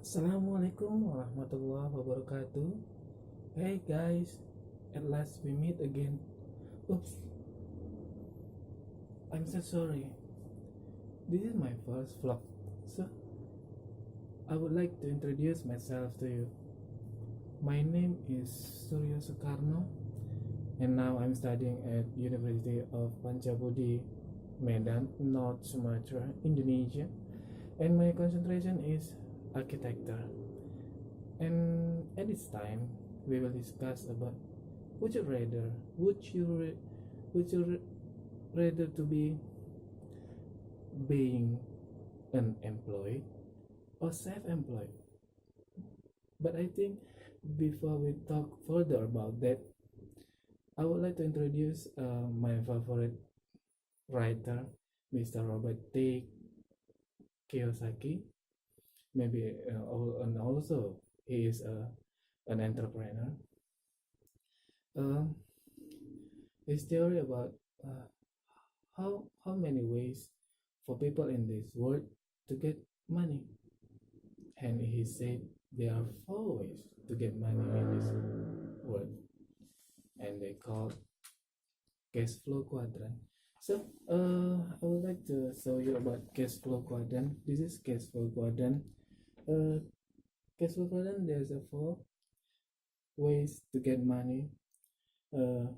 Assalamualaikum warahmatullahi wabarakatuh. Hey guys, at last we meet again. Oops, I'm so sorry. This is my first vlog, so I would like to introduce myself to you. My name is Surya Soekarno, and now I'm studying at University of Panchabudi, Medan, North Sumatra, Indonesia, and my concentration is architecture. And at this time, we will discuss about would you rather would you ra- would you rather to be being unemployed or self-employed. But I think before we talk further about that, I would like to introduce my favorite writer, Mr. Robert T. Kiyosaki. Maybe and also he is an entrepreneur. Um, his theory about uh, how many ways for people in this world to get money, and he said there are four ways to get money in this world, and they call cash flow quadrant. So I would like to show you about cash flow quadrant. This is cash flow quadrant. uh, Cash flow quadrant, there's a four ways to get money. uh,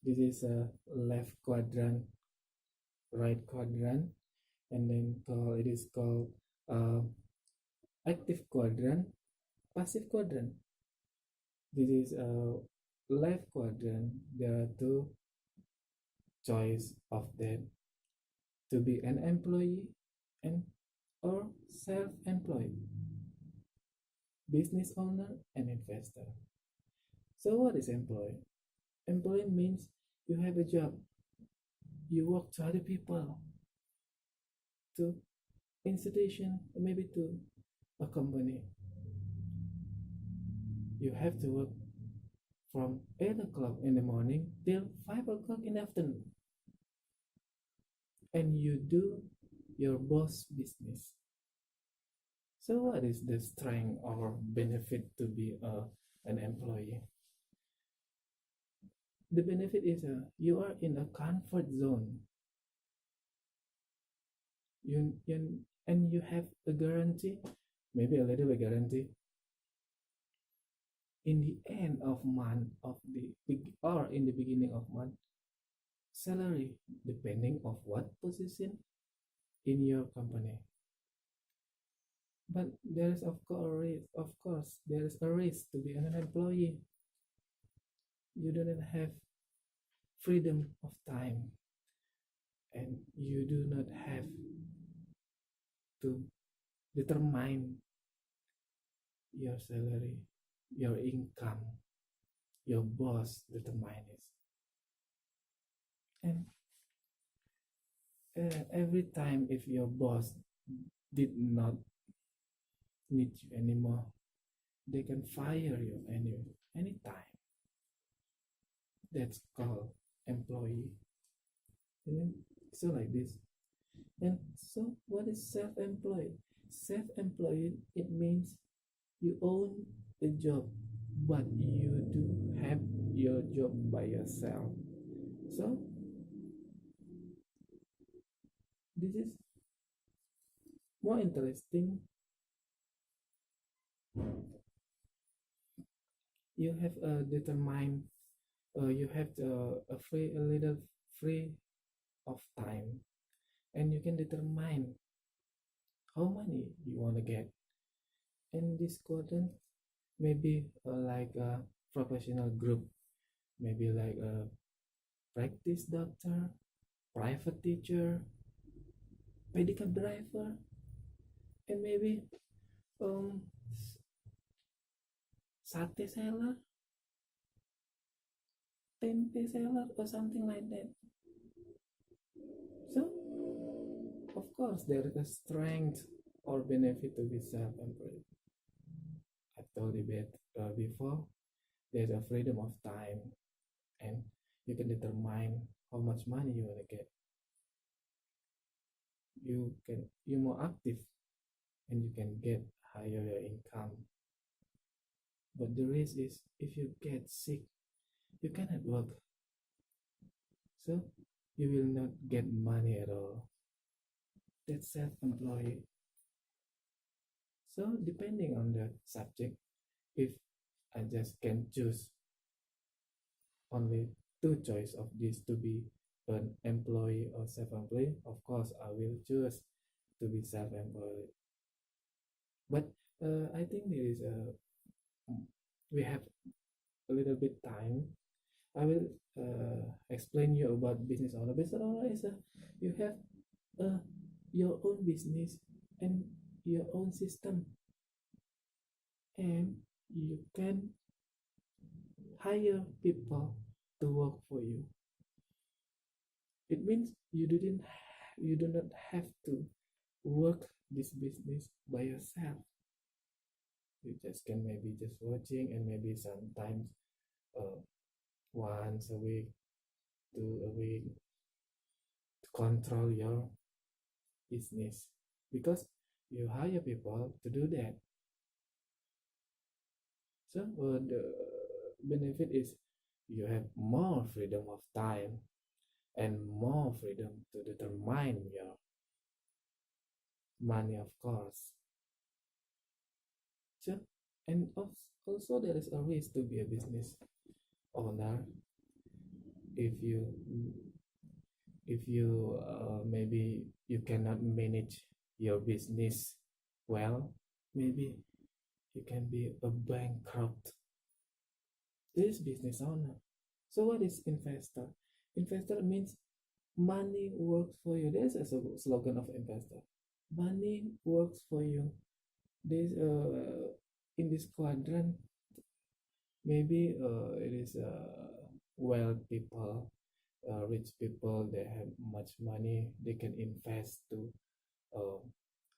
this is a left quadrant, right quadrant, and then it is called uh, active quadrant, passive quadrant. This is a left quadrant. There are two choice of that, to be an employee and or self-employed, business owner and investor. So what is employee? Employee means you have a job, you work to other people, to institution, maybe to a company. You have to work from 8 o'clock in the morning till 5 o'clock in the afternoon, and you do your boss business. So what is the strength or benefit to be an employee? The benefit is you are in a comfort zone. And you have a guarantee, maybe a little bit guarantee. In the end of month of the or in the beginning of month, salary depending of what position in your company. But there is of course there is a risk to be an employee. You do not have freedom of time, and you do not have to determine your salary, your income. Your boss determines it. And every time if your boss did not need you anymore, they can fire you anytime. That's called employee. And so like this. And so what is self-employed? Self-employed, it means you own a job, but you do have your job by yourself. So this is more interesting. You have determined, you have a little free of time, and you can determine how many you want to get. In this quadrant, maybe like a professional group, maybe like a practice doctor, private teacher, medical driver, and maybe um sate seller, tempe seller, or something like that. So of course there is a strength or benefit to be self-employed. I told you that before. There's a freedom of time, and you can determine how much money you want to get. You're more active, and you can get higher your income. But the risk is if you get sick, you cannot work. So you will not get money at all. That's self-employed. So depending on the subject, if I just can choose only two choice of this to be an employee or self-employed, of course I will choose to be self-employed. But I think there is a we have a little bit time. I will explain you about business owner. Business owner is a you have your own business and your own system, and you can hire people to work for you. It means you do not have to work this business by yourself. You just can maybe just watching and maybe sometimes uh, once a week, 2 a week to control your business because you hire people to do that. So the benefit is you have more freedom of time and more freedom to determine your money, of course. So, and also there is a risk to be a business owner if you maybe you cannot manage your business well, maybe you can be a bankrupt. This business owner. So what is investor? Investor means money works for you. There's a slogan of investor. Money works for you. This in this quadrant, maybe it is well people, rich people. They have much money. They can invest to uh,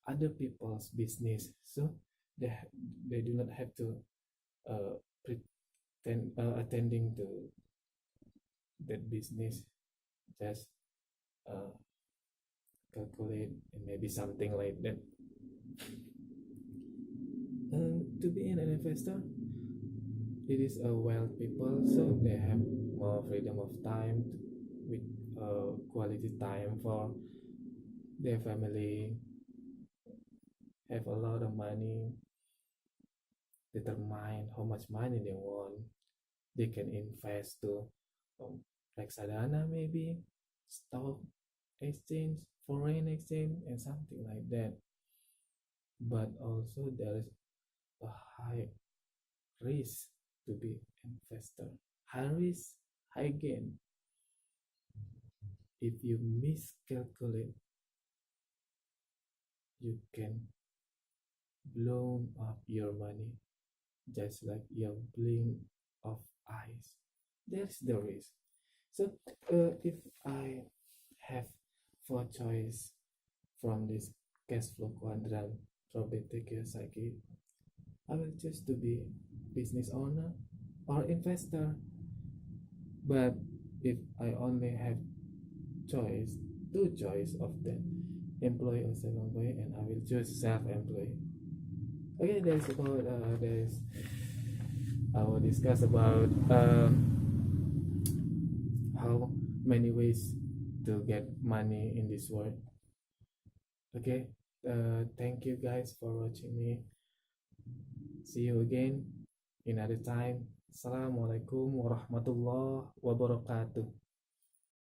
other people's business. So they do not have to uh, pretend attending to that business. Just uh, calculate and maybe something like that. To be an investor, it is a wealth people, so they have more freedom of time with quality time for their family, have a lot of money, determine how much money they want. They can invest to um, reksadana maybe, stock exchange, foreign exchange, and something like that. But also there is a high risk to be investor. High risk, high gain. If you miscalculate, you can blow up your money just like your blink of eyes. That's the risk. So if I have four choice from this cash flow quadrant Robert Kiyosaki, I will choose to be business owner or investor. But if I only have choice, two choice of the employee or self-employed, and I will choose self-employed. Okay, there's about there's I will discuss about how many ways to get money in this world. Okay, thank you guys for watching me. See you again another time. Assalamualaikum warahmatullahi wabarakatuh.